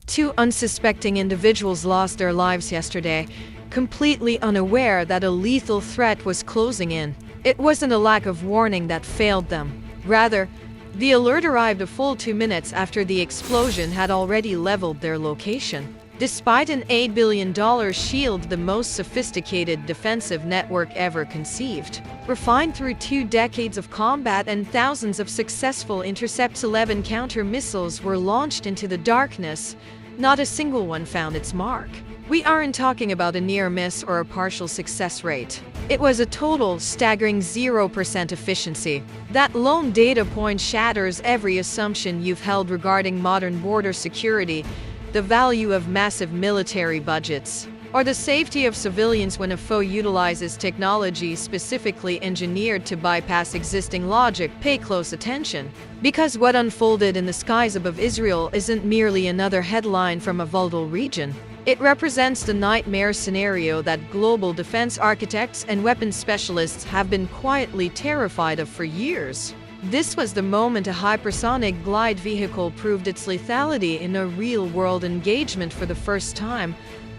Two unsuspecting individuals lost their lives yesterday, completely unaware that a lethal threat was closing in. It wasn't a lack of warning that failed them. Rather, the alert arrived a full 2 minutes after the explosion had already leveled their location. Despite an $8 billion shield, the most sophisticated defensive network ever conceived, refined through 2 decades of combat and thousands of successful Intercept 11 counter missiles were launched into the darkness, not a single one found its mark. We aren't talking about a near miss or a partial success rate. It was a total, staggering 0% efficiency. That lone data point shatters every assumption you've held regarding modern border security, the value of massive military budgets, or the safety of civilians when a foe utilizes technology specifically engineered to bypass existing logic. Pay close attention, because what unfolded in the skies above Israel isn't merely another headline from a volatile region. It represents the nightmare scenario that global defense architects and weapons specialists have been quietly terrified of for years. This was the moment a hypersonic glide vehicle proved its lethality in a real-world engagement for the first time.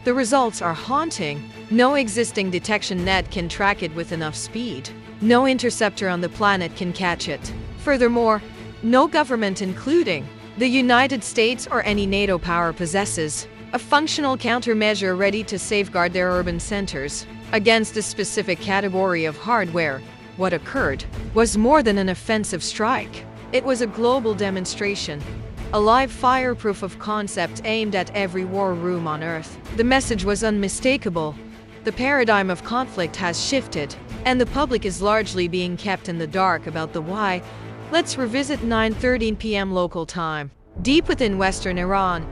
The results are haunting. No existing detection net can track it with enough speed. No interceptor on the planet can catch it. Furthermore, no government, including the United States or any NATO power, possesses a functional countermeasure ready to safeguard their urban centers against a specific category of hardware. What occurred was more than an offensive strike. It was a global demonstration, a live fire proof of concept aimed at every war room on Earth. The message was unmistakable. The paradigm of conflict has shifted, and the public is largely being kept in the dark about the why. Let's revisit 9:13 p.m. local time. Deep within western Iran,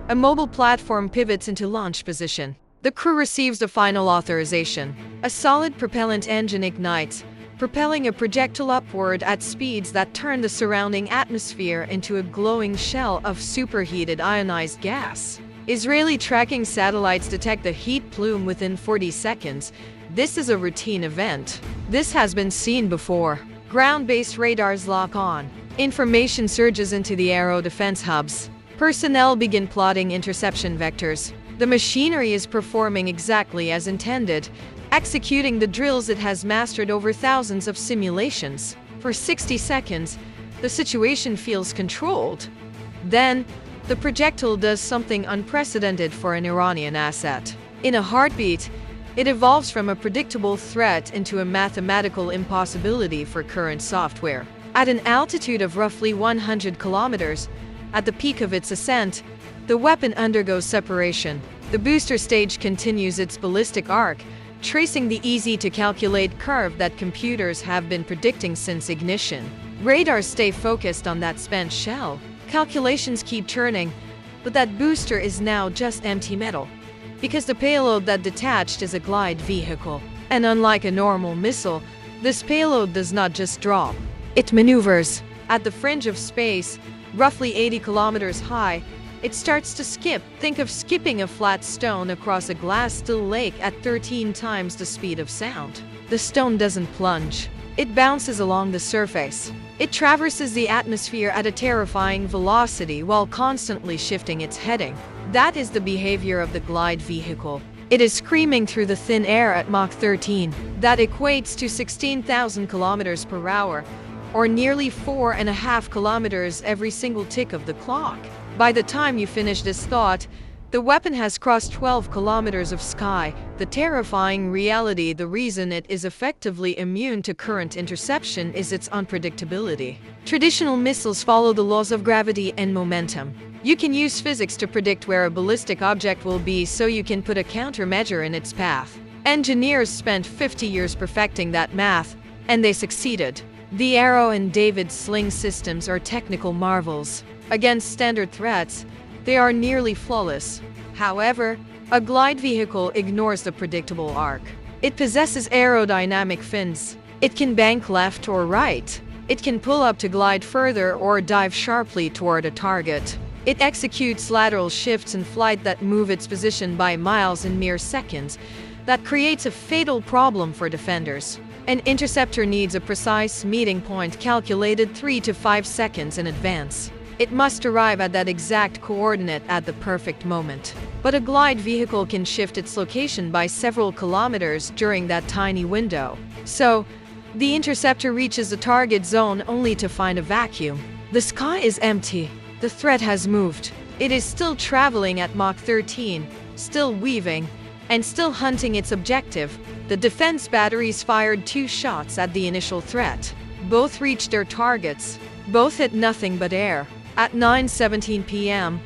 a mobile platform pivots into launch position. The crew receives the final authorization. A solid propellant engine ignites, propelling a projectile upward at speeds that turn the surrounding atmosphere into a glowing shell of superheated ionized gas. Israeli tracking satellites detect the heat plume within 40 seconds. This is a routine event. This has been seen before. Ground-based radars lock on. Information surges into the aero defense hubs. Personnel begin plotting interception vectors. The machinery is performing exactly as intended, executing the drills it has mastered over thousands of simulations. For 60 seconds, the situation feels controlled. Then, the projectile does something unprecedented for an Iranian asset. In a heartbeat, it evolves from a predictable threat into a mathematical impossibility for current software. At an altitude of roughly 100 kilometers, at the peak of its ascent, the weapon undergoes separation. The booster stage continues its ballistic arc, tracing the easy-to-calculate curve that computers have been predicting since ignition. Radars stay focused on that spent shell. Calculations keep churning, but that booster is now just empty metal, because the payload that detached is a glide vehicle. And unlike a normal missile, this payload does not just drop. It maneuvers. At the fringe of space, roughly 80 kilometers high, it starts to skip. Think of skipping a flat stone across a glass-still lake at 13 times the speed of sound. The stone doesn't plunge. It bounces along the surface. It traverses the atmosphere at a terrifying velocity while constantly shifting its heading. That is the behavior of the glide vehicle. It is screaming through the thin air at Mach 13. That equates to 16,000 kilometers per hour, or nearly 4.5 kilometers every single tick of the clock. By the time you finish this thought, the weapon has crossed 12 kilometers of sky. The terrifying reality, the reason it is effectively immune to current interception, is its unpredictability. Traditional missiles follow the laws of gravity and momentum. You can use physics to predict where a ballistic object will be, so you can put a countermeasure in its path. Engineers spent 50 years perfecting that math, and they succeeded. The Arrow and David's Sling systems are technical marvels. Against standard threats, they are nearly flawless. However, a glide vehicle ignores the predictable arc. It possesses aerodynamic fins. It can bank left or right. It can pull up to glide further or dive sharply toward a target. It executes lateral shifts in flight that move its position by miles in mere seconds. That creates a fatal problem for defenders. An interceptor needs a precise meeting point calculated 3 to 5 seconds in advance. It must arrive at that exact coordinate at the perfect moment. But a glide vehicle can shift its location by several kilometers during that tiny window. So, the interceptor reaches the target zone only to find a vacuum. The sky is empty. The threat has moved. It is still traveling at Mach 13, still weaving, and still hunting its objective. The defense batteries fired 2 shots at the initial threat. Both reached their targets. Both hit nothing but air. At 9:17 p.m.,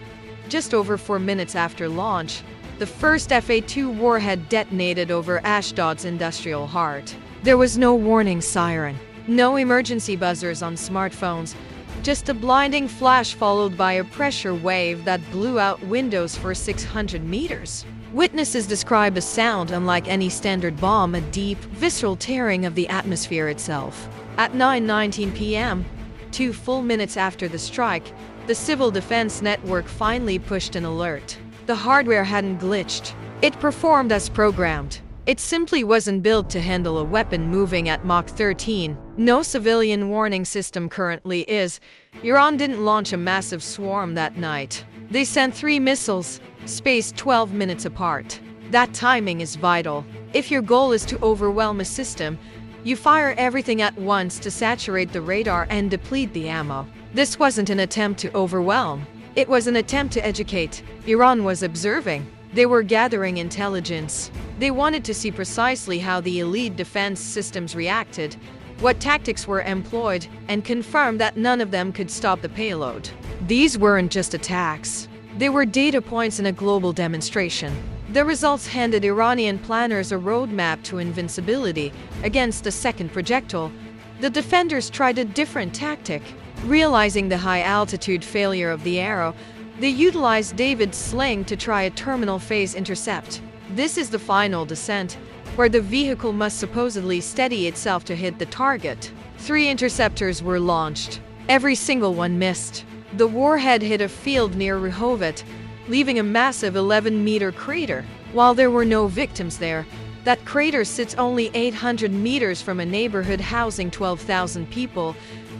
just over 4 minutes after launch, the first Fa-2 warhead detonated over Ashdod's industrial heart. There was no warning siren, no emergency buzzers on smartphones, just a blinding flash followed by a pressure wave that blew out windows for 600 meters. Witnesses describe a sound unlike any standard bomb, a deep, visceral tearing of the atmosphere itself. At 9:19 p.m., 2 full minutes after the strike, the Civil Defense Network finally pushed an alert. The hardware hadn't glitched. It performed as programmed. It simply wasn't built to handle a weapon moving at Mach 13. No civilian warning system currently is. Iran didn't launch a massive swarm that night. They sent 3 missiles, spaced 12 minutes apart. That timing is vital. If your goal is to overwhelm a system, you fire everything at once to saturate the radar and deplete the ammo. This wasn't an attempt to overwhelm. It was an attempt to educate. Iran was observing. They were gathering intelligence. They wanted to see precisely how the elite defense systems reacted, what tactics were employed, and confirm that none of them could stop the payload. These weren't just attacks. They were data points in a global demonstration. The results handed Iranian planners a roadmap to invincibility against the second projectile. The defenders tried a different tactic. Realizing the high-altitude failure of the arrow, they utilized David's Sling to try a terminal phase intercept. This is the final descent, where the vehicle must supposedly steady itself to hit the target. 3 interceptors were launched. Every single one missed. The warhead hit a field near Rehovot, leaving a massive 11-meter crater. While there were no victims there, that crater sits only 800 meters from a neighborhood housing 12,000 people.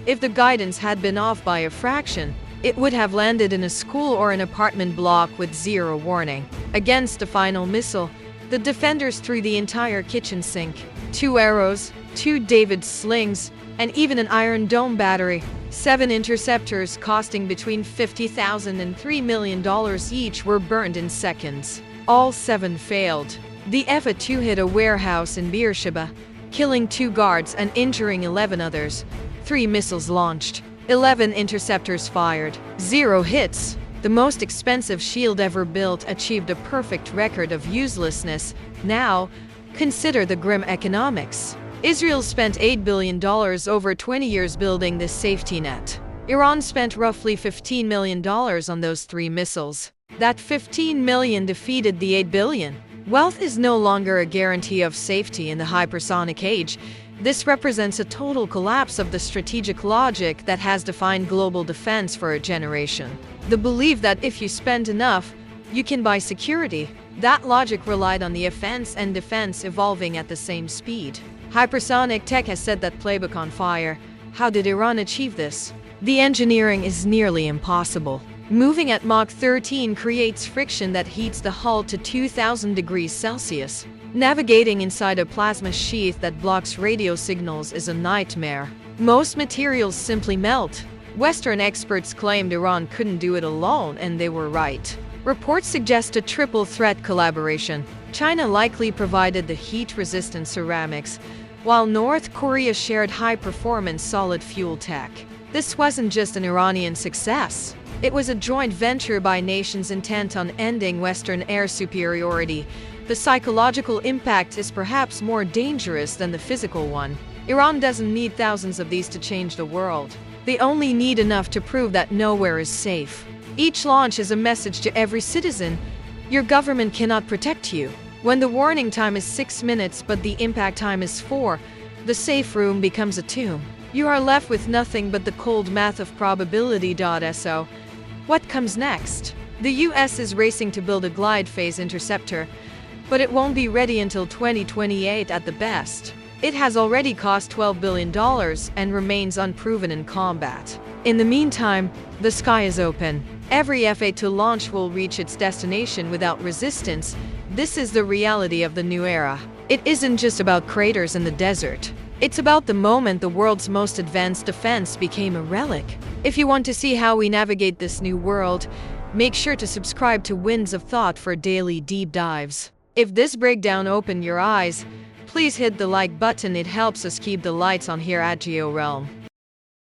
If the guidance had been off by a fraction, it would have landed in a school or an apartment block with 0 warning. Against the final missile, the defenders threw the entire kitchen sink, 2 arrows, 2 David Slings, and even an Iron Dome battery. 7 interceptors costing between $50,000 and $3 million each were burned in seconds. All 7 failed. The Fa-2 hit a warehouse in Beersheba, killing 2 guards and injuring 11 others. 3 missiles launched. 11 interceptors fired. 0 hits. The most expensive shield ever built achieved a perfect record of uselessness. Now, consider the grim economics. Israel spent $8 billion over 20 years building this safety net. Iran spent roughly $15 million on those 3 missiles. That $15 million defeated the $8 billion. Wealth is no longer a guarantee of safety in the hypersonic age. This represents a total collapse of the strategic logic that has defined global defense for a generation. The belief that if you spend enough, you can buy security. That logic relied on the offense and defense evolving at the same speed. Hypersonic tech has set that playbook on fire. How did Iran achieve this? The engineering is nearly impossible. Moving at Mach 13 creates friction that heats the hull to 2,000 degrees Celsius. Navigating inside a plasma sheath that blocks radio signals is a nightmare. Most materials simply melt. Western experts claimed Iran couldn't do it alone, and they were right. Reports suggest a triple threat collaboration. China likely provided the heat-resistant ceramics, while North Korea shared high-performance solid fuel tech. This wasn't just an Iranian success. It was a joint venture by nations intent on ending Western air superiority. The psychological impact is perhaps more dangerous than the physical one. Iran doesn't need thousands of these to change the world. They only need enough to prove that nowhere is safe. Each launch is a message to every citizen: your government cannot protect you. When the warning time is 6 minutes but the impact time is 4, the safe room becomes a tomb. You are left with nothing but the cold math of probability. So, what comes next? The US is racing to build a glide phase interceptor, but it won't be ready until 2028 at the best. It has already cost $12 billion and remains unproven in combat. In the meantime, the sky is open. Every F-A2 launch will reach its destination without resistance. This is the reality of the new era. It isn't just about craters in the desert. It's about the moment the world's most advanced defense became a relic. If you want to see how we navigate this new world, make sure to subscribe to Winds of Thought for daily deep dives. If this breakdown opened your eyes, please hit the like button. It helps us keep the lights on here at GeoRealm.